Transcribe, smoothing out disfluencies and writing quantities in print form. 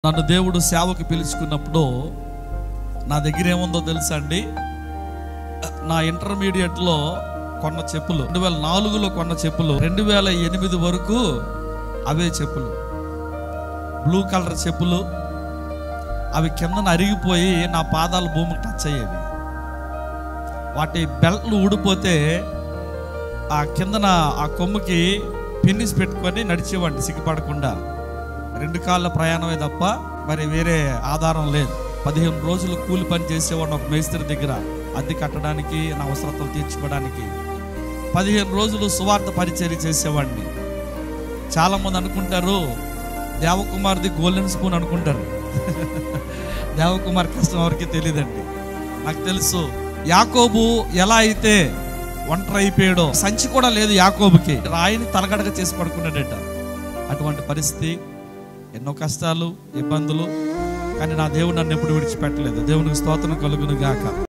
నన్ను దేవుడు సేవకు పిలుచుకున్నప్పుడు నా దగ్గర ఏముందో తెలుసా అండి? నా ఇంటర్మీడియట్లో కొన్న చెప్పులు, 2004లో కొన్న చెప్పులు 2008 వరకు అవే చెప్పులు, బ్లూ కలర్ చెప్పులు. అవి కిందన అరిగిపోయి నా పాదాలు భూమికి టచ్ అయ్యేవి. వాటి బెల్ట్లు ఊడిపోతే ఆ కిందన ఆ కొమ్ముకి పిన్నిస్ పెట్టుకొని నడిచేవాడిని సిగ్గుపడకుండా. 2 కాళ్ళ ప్రయాణమే తప్ప మరి వేరే ఆధారం లేదు. 15 రోజులు కూలి పని చేసేవాడిని ఒక మేస్త్రి దగ్గర, అద్దె కట్టడానికి, నా అవసరతలు తీర్చుకోవడానికి. 15 రోజులు సువార్త పరిచర్య చేసేవాడిని. చాలామంది అనుకుంటారు దేవకుమార్ది గోల్డెన్ స్పూన్ అనుకుంటారు. దేవకుమార్ కష్టం ఎవరికి తెలియదండి. నాకు తెలుసు యాకోబు ఎలా అయితే ఒంటరి అయిపోయాడో, సంచి కూడా లేదు యాకోబుకి, రాయిని తలగడగా చేసి పడుకున్నాడట. అటువంటి పరిస్థితి, ఎన్నో కష్టాలు, ఇబ్బందులు, కానీ నా దేవుడు నన్ను ఎప్పుడు విడిచిపెట్టలేదు. దేవునికి స్తోత్రం కలుగును గాక.